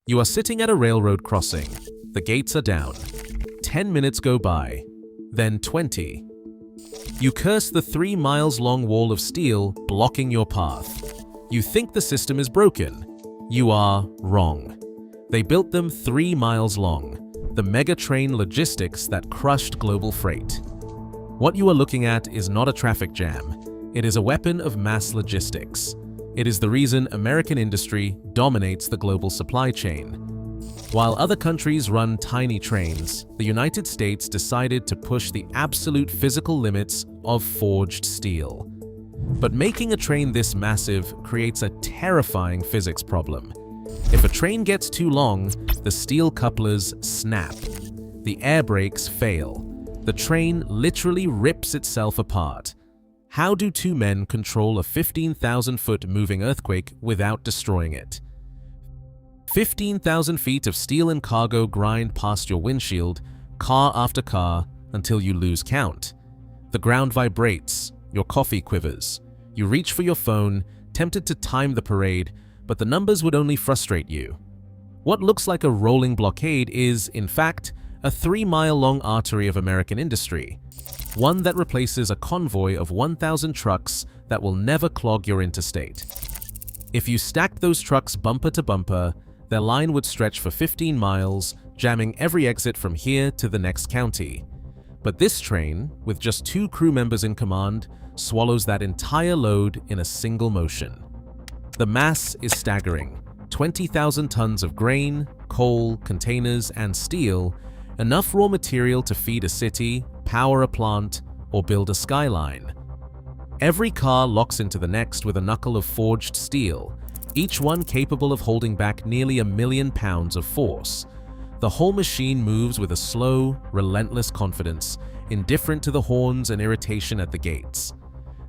You are sitting at a railroad crossing. The gates are down. 10 minutes go by. Then 20. You curse the 3 miles long wall of steel blocking your path. You think the system is broken. You are wrong. They built them 3 miles long, the mega train logistics that crushed global freight. What you are looking at is not a traffic jam. It is a weapon of mass logistics. It is the reason American industry dominates the global supply chain. While other countries run tiny trains, the United States decided to push the absolute physical limits of forged steel. But making a train this massive creates a terrifying physics problem. If a train gets too long, the steel couplers snap. The air brakes fail. The train literally rips itself apart. How do two men control a 15,000-foot moving earthquake without destroying it? 15,000 feet of steel and cargo grind past your windshield, car after car, until you lose count. The ground vibrates, your coffee quivers. You reach for your phone, tempted to time the parade, but the numbers would only frustrate you. What looks like a rolling blockade is, in fact, a 3-mile-long artery of American industry. One that replaces a convoy of 1,000 trucks that will never clog your interstate. If you stacked those trucks bumper to bumper, their line would stretch for 15 miles, jamming every exit from here to the next county. But this train, with just 2 crew members in command, swallows that entire load in a single motion. The mass is staggering. 20,000 tons of grain, coal, containers, and steel, enough raw material to feed a city, power a plant, or build a skyline. Every car locks into the next with a knuckle of forged steel, each one capable of holding back nearly 1 million pounds of force. The whole machine moves with a slow, relentless confidence, indifferent to the horns and irritation at the gates.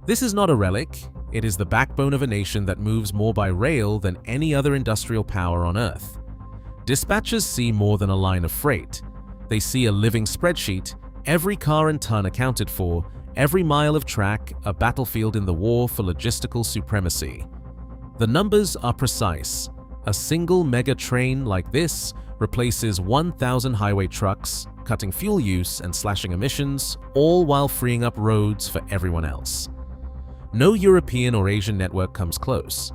This is not a relic, it is the backbone of a nation that moves more by rail than any other industrial power on Earth. Dispatchers see more than a line of freight. They see a living spreadsheet, every car and ton accounted for, every mile of track a battlefield in the war for logistical supremacy. The numbers are precise. A single mega train like this replaces 1,000 highway trucks, cutting fuel use and slashing emissions, all while freeing up roads for everyone else. No European or Asian network comes close.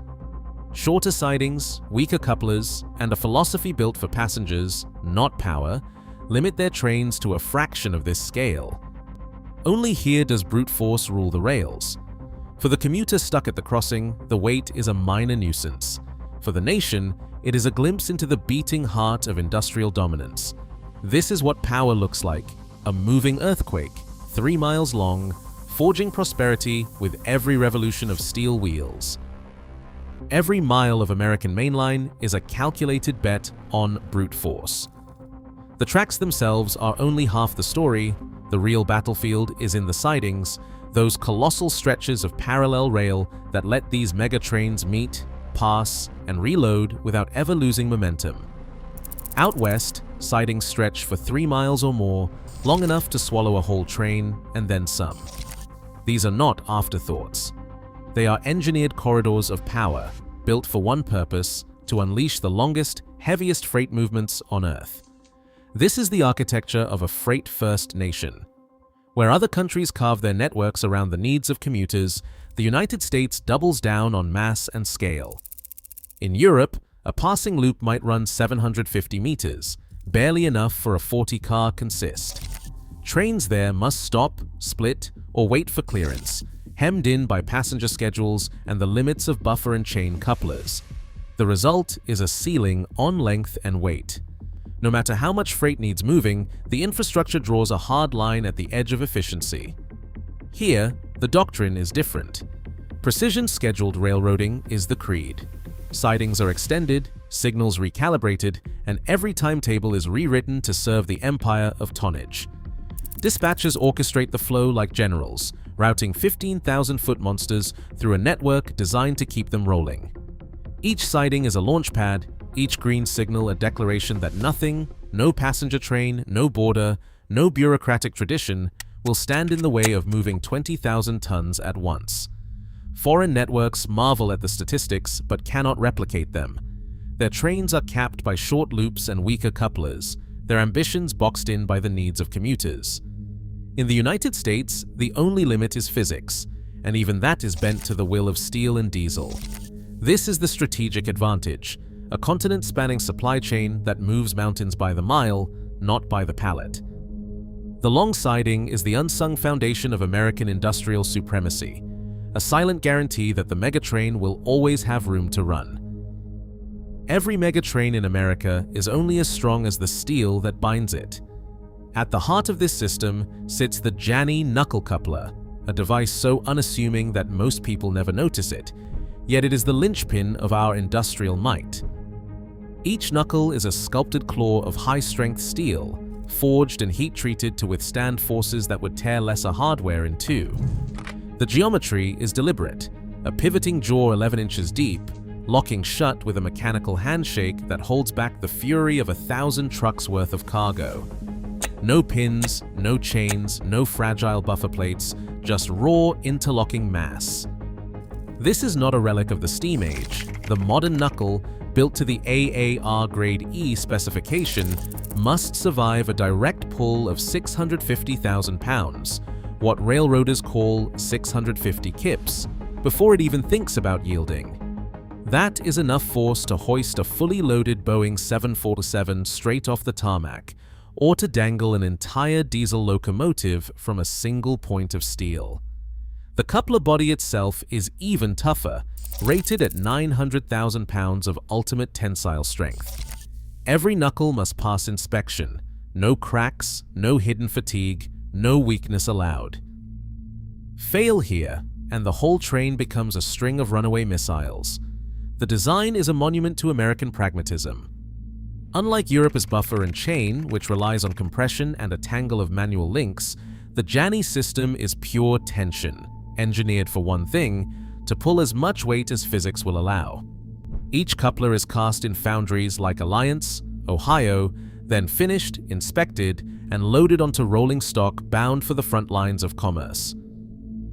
Shorter sidings, weaker couplers, and a philosophy built for passengers, not power, limit their trains to a fraction of this scale. Only here does brute force rule the rails. For the commuter stuck at the crossing, the wait is a minor nuisance. For the nation, it is a glimpse into the beating heart of industrial dominance. This is what power looks like, a moving earthquake, 3 miles long, forging prosperity with every revolution of steel wheels. Every mile of American mainline is a calculated bet on brute force. The tracks themselves are only half the story. The real battlefield is in the sidings, those colossal stretches of parallel rail that let these mega trains meet, pass, and reload without ever losing momentum. Out west, sidings stretch for 3 miles or more, long enough to swallow a whole train and then some. These are not afterthoughts. They are engineered corridors of power, built for one purpose: to unleash the longest, heaviest freight movements on Earth. This is the architecture of a freight-first nation. Where other countries carve their networks around the needs of commuters, the United States doubles down on mass and scale. In Europe, a passing loop might run 750 meters, barely enough for a 40-car consist. Trains there must stop, split, or wait for clearance, hemmed in by passenger schedules and the limits of buffer and chain couplers. The result is a ceiling on length and weight. No matter how much freight needs moving, the infrastructure draws a hard line at the edge of efficiency. Here, the doctrine is different. Precision-scheduled railroading is the creed. Sidings are extended, signals recalibrated, and every timetable is rewritten to serve the empire of tonnage. Dispatchers orchestrate the flow like generals, routing 15,000-foot monsters through a network designed to keep them rolling. Each siding is a launch pad, each green signal a declaration that nothing, no passenger train, no border, no bureaucratic tradition, will stand in the way of moving 20,000 tons at once. Foreign networks marvel at the statistics but cannot replicate them. Their trains are capped by short loops and weaker couplers, their ambitions boxed in by the needs of commuters. In the United States, the only limit is physics, and even that is bent to the will of steel and diesel. This is the strategic advantage, a continent-spanning supply chain that moves mountains by the mile, not by the pallet. The long siding is the unsung foundation of American industrial supremacy, a silent guarantee that the megatrain will always have room to run. Every megatrain in America is only as strong as the steel that binds it. At the heart of this system sits the Janney knuckle coupler, a device so unassuming that most people never notice it, yet it is the linchpin of our industrial might. Each knuckle is a sculpted claw of high-strength steel, forged and heat-treated to withstand forces that would tear lesser hardware in two. The geometry is deliberate, a pivoting jaw 11 inches deep, locking shut with a mechanical handshake that holds back the fury of 1,000 trucks worth of cargo. No pins, no chains, no fragile buffer plates, just raw interlocking mass. This is not a relic of the steam age. The modern knuckle, built to the AAR Grade E specification, must survive a direct pull of 650,000 pounds, what railroaders call 650 kips, before it even thinks about yielding. That is enough force to hoist a fully loaded Boeing 747 straight off the tarmac, or to dangle an entire diesel locomotive from a single point of steel. The coupler body itself is even tougher, rated at 900,000 pounds of ultimate tensile strength. Every knuckle must pass inspection. No cracks, no hidden fatigue, no weakness allowed. Fail here, and the whole train becomes a string of runaway missiles. The design is a monument to American pragmatism. Unlike Europe's buffer and chain, which relies on compression and a tangle of manual links, the Janney system is pure tension, engineered for one thing, to pull as much weight as physics will allow. Each coupler is cast in foundries like Alliance, Ohio, then finished, inspected, and loaded onto rolling stock bound for the front lines of commerce.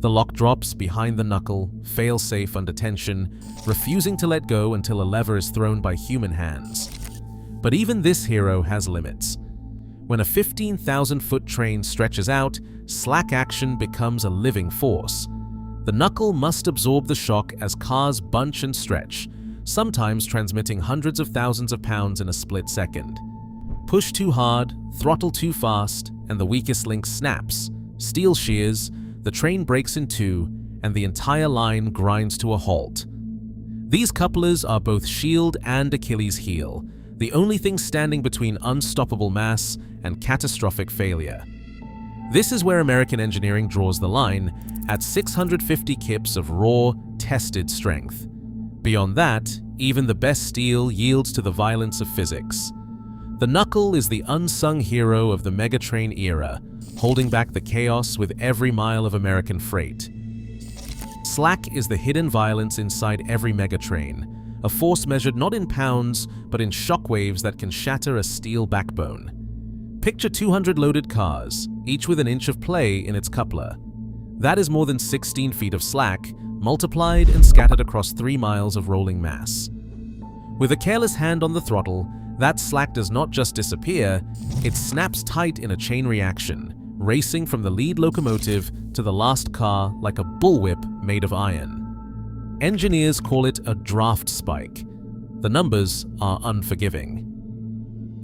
The lock drops behind the knuckle, fail-safe under tension, refusing to let go until a lever is thrown by human hands. But even this hero has limits. When a 15,000-foot train stretches out, slack action becomes a living force. The knuckle must absorb the shock as cars bunch and stretch, sometimes transmitting hundreds of thousands of pounds in a split second. Push too hard, throttle too fast, and the weakest link snaps. Steel shears, the train breaks in two, and the entire line grinds to a halt. These couplers are both shield and Achilles' heel, the only thing standing between unstoppable mass and catastrophic failure. This is where American engineering draws the line, at 650 kips of raw, tested strength. Beyond that, even the best steel yields to the violence of physics. The knuckle is the unsung hero of the megatrain era, holding back the chaos with every mile of American freight. Slack is the hidden violence inside every megatrain, a force measured not in pounds, but in shockwaves that can shatter a steel backbone. Picture 200 loaded cars, each with an inch of play in its coupler. That is more than 16 feet of slack, multiplied and scattered across 3 miles of rolling mass. With a careless hand on the throttle, that slack does not just disappear, it snaps tight in a chain reaction, racing from the lead locomotive to the last car like a bullwhip made of iron. Engineers call it a draft spike. The numbers are unforgiving.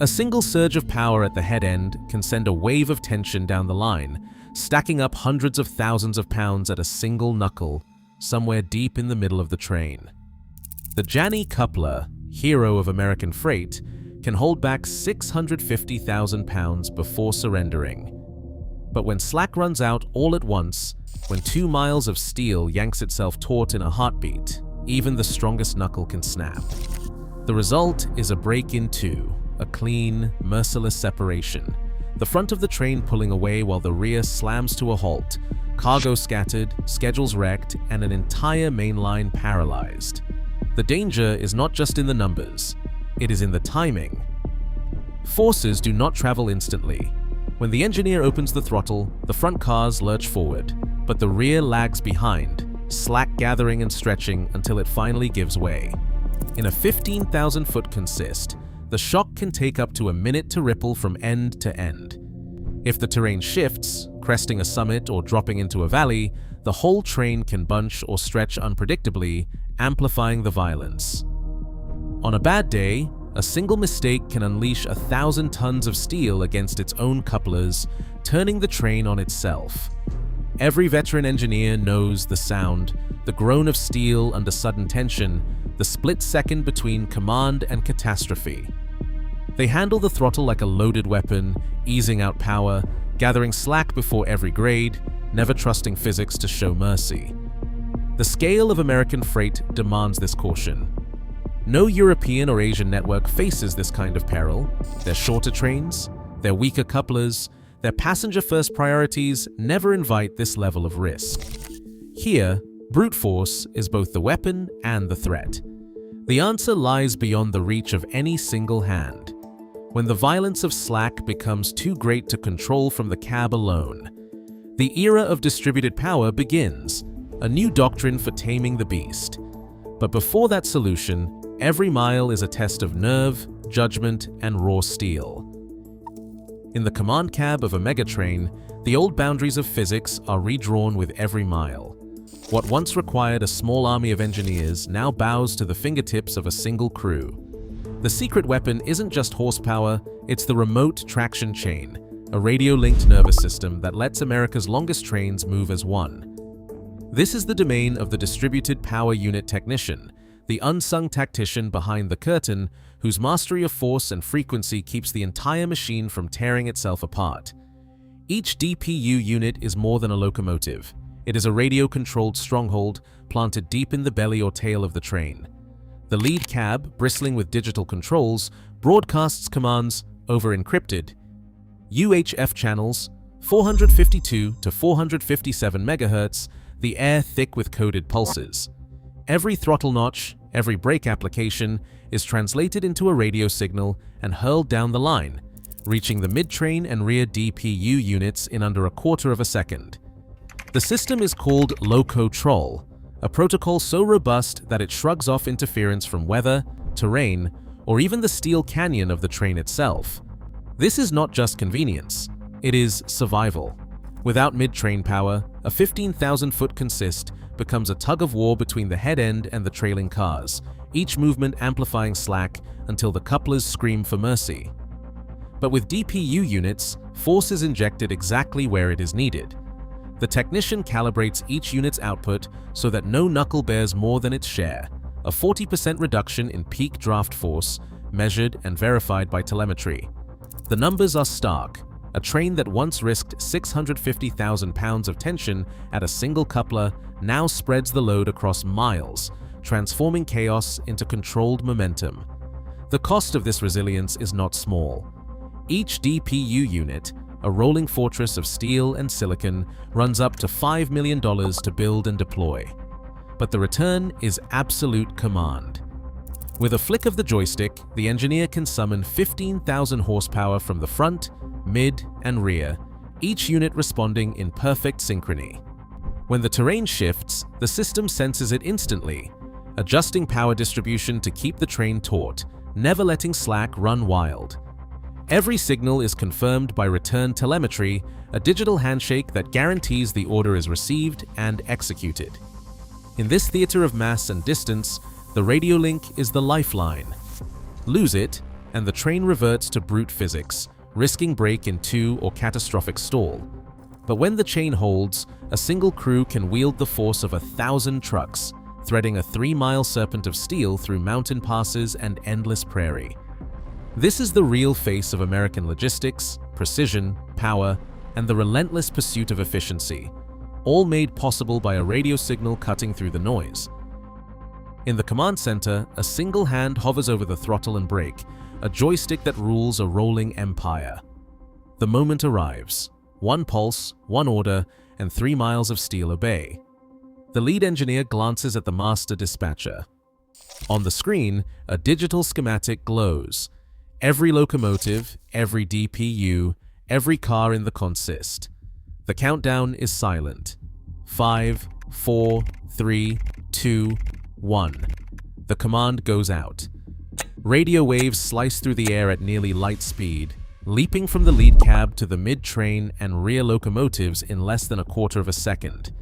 A single surge of power at the head end can send a wave of tension down the line, stacking up hundreds of thousands of pounds at a single knuckle, somewhere deep in the middle of the train. The Janney coupler, hero of American freight, can hold back 650,000 pounds before surrendering. But when slack runs out all at once, when 2 miles of steel yanks itself taut in a heartbeat, even the strongest knuckle can snap. The result is a break in two, a clean, merciless separation. The front of the train pulling away while the rear slams to a halt, cargo scattered, schedules wrecked, and an entire main line paralyzed. The danger is not just in the numbers, it is in the timing. Forces do not travel instantly. When the engineer opens the throttle, the front cars lurch forward, but the rear lags behind, slack gathering and stretching until it finally gives way. In a 15,000-foot consist, the shock can take up to a minute to ripple from end to end. If the terrain shifts, cresting a summit or dropping into a valley, the whole train can bunch or stretch unpredictably, amplifying the violence. On a bad day, a single mistake can unleash 1,000 tons of steel against its own couplers, turning the train on itself. Every veteran engineer knows the sound, the groan of steel under sudden tension, the split second between command and catastrophe. They handle the throttle like a loaded weapon, easing out power, gathering slack before every grade, never trusting physics to show mercy. The scale of American freight demands this caution. No European or Asian network faces this kind of peril. Their shorter trains, their weaker couplers, their passenger-first priorities never invite this level of risk. Here, brute force is both the weapon and the threat. The answer lies beyond the reach of any single hand. When the violence of slack becomes too great to control from the cab alone, the era of distributed power begins, a new doctrine for taming the beast. But before that solution, every mile is a test of nerve, judgment, and raw steel. In the command cab of a megatrain, the old boundaries of physics are redrawn with every mile. What once required a small army of engineers now bows to the fingertips of a single crew. The secret weapon isn't just horsepower, it's the remote traction chain, a radio-linked nervous system that lets America's longest trains move as one. This is the domain of the distributed power unit technician, the unsung tactician behind the curtain whose mastery of force and frequency keeps the entire machine from tearing itself apart. Each DPU unit is more than a locomotive. It is a radio-controlled stronghold planted deep in the belly or tail of the train. The lead cab, bristling with digital controls, broadcasts commands over encrypted UHF channels, 452 to 457 MHz, the air thick with coded pulses. Every throttle notch, every brake application is translated into a radio signal and hurled down the line, reaching the mid-train and rear DPU units in under a quarter of a second. The system is called Locotrol, a protocol so robust that it shrugs off interference from weather, terrain, or even the steel canyon of the train itself. This is not just convenience, it is survival. Without mid-train power, a 15,000-foot consist becomes a tug-of-war between the head end and the trailing cars, each movement amplifying slack until the couplers scream for mercy. But with DPU units, force is injected exactly where it is needed. The technician calibrates each unit's output so that no knuckle bears more than its share, a 40% reduction in peak draft force, measured and verified by telemetry. The numbers are stark. A train that once risked 650,000 pounds of tension at a single coupler now spreads the load across miles, transforming chaos into controlled momentum. The cost of this resilience is not small. Each DPU unit, a rolling fortress of steel and silicon, runs up to $5 million to build and deploy. But the return is absolute command. With a flick of the joystick, the engineer can summon 15,000 horsepower from the front, mid, and rear, each unit responding in perfect synchrony. When the terrain shifts, the system senses it instantly, adjusting power distribution to keep the train taut, never letting slack run wild. Every signal is confirmed by return telemetry, a digital handshake that guarantees the order is received and executed. In this theater of mass and distance, the radio link is the lifeline. Lose it, and the train reverts to brute physics, risking break in two or catastrophic stall. But when the chain holds, a single crew can wield the force of 1,000 trucks, threading a 3-mile serpent of steel through mountain passes and endless prairie. This is the real face of American logistics, precision, power, and the relentless pursuit of efficiency, all made possible by a radio signal cutting through the noise. In the command center, a single hand hovers over the throttle and brake, a joystick that rules a rolling empire. The moment arrives. One pulse, one order, and 3 miles of steel obey. The lead engineer glances at the master dispatcher. On the screen, a digital schematic glows. Every locomotive, every DPU, every car in the consist. The countdown is silent. 5, 4, 3, 2, 1. The command goes out. Radio waves slice through the air at nearly light speed, leaping from the lead cab to the mid-train and rear locomotives in less than a quarter of a second.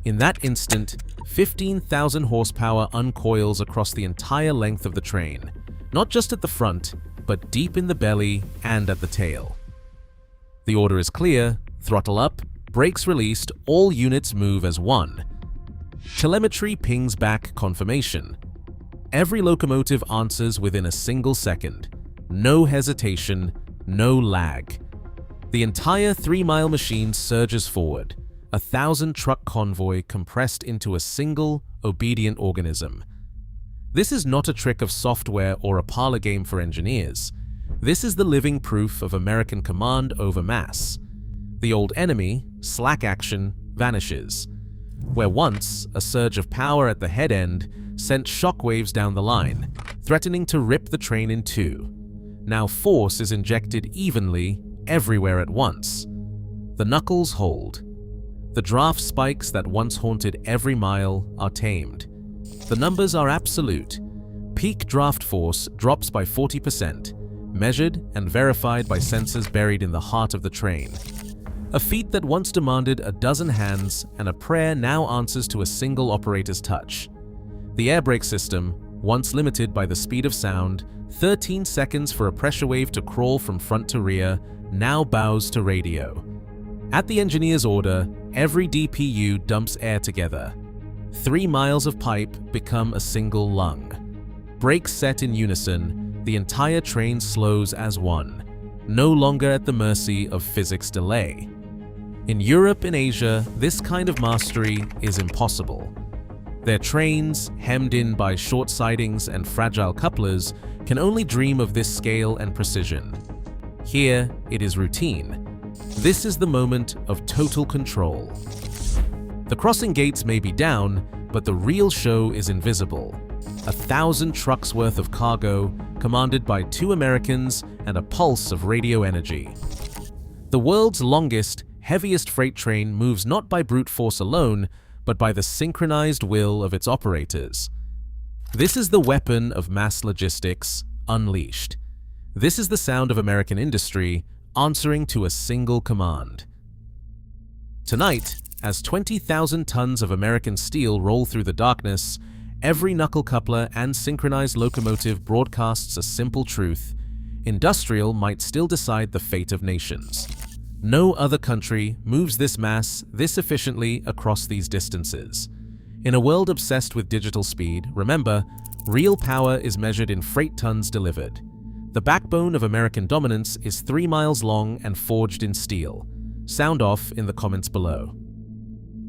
In that instant, 15,000 horsepower uncoils across the entire length of the train, not just at the front, but deep in the belly and at the tail. The order is clear: throttle up, brakes released, all units move as one. Telemetry pings back confirmation. Every locomotive answers within a single second. No hesitation, no lag. The entire 3-mile machine surges forward, a 1,000-truck convoy compressed into a single, obedient organism. This is not a trick of software or a parlor game for engineers. This is the living proof of American command over mass. The old enemy, slack action, vanishes. Where once a surge of power at the head end sent shockwaves down the line, threatening to rip the train in two, now force is injected evenly everywhere at once. The knuckles hold. The draft spikes that once haunted every mile are tamed. The numbers are absolute. Peak draft force drops by 40%, measured and verified by sensors buried in the heart of the train. A feat that once demanded a dozen hands and a prayer now answers to a single operator's touch. The air brake system, once limited by the speed of sound, 13 seconds for a pressure wave to crawl from front to rear, now bows to radio. At the engineer's order, every DPU dumps air together. 3 miles of pipe become a single lung. Brakes set in unison, the entire train slows as one, no longer at the mercy of physics delay. In Europe and Asia, this kind of mastery is impossible. Their trains, hemmed in by short sidings and fragile couplers, can only dream of this scale and precision. Here, it is routine. This is the moment of total control. The crossing gates may be down, but the real show is invisible. 1,000 trucks worth of cargo, commanded by 2 Americans and a pulse of radio energy. The world's longest, heaviest freight train moves not by brute force alone, but by the synchronized will of its operators. This is the weapon of mass logistics, unleashed. This is the sound of American industry, answering to a single command. Tonight, as 20,000 tons of American steel roll through the darkness, every knuckle coupler and synchronized locomotive broadcasts a simple truth: industrial might still decide the fate of nations. No other country moves this mass this efficiently across these distances. In a world obsessed with digital speed, remember, real power is measured in freight tons delivered. The backbone of American dominance is 3 miles long and forged in steel. Sound off in the comments below.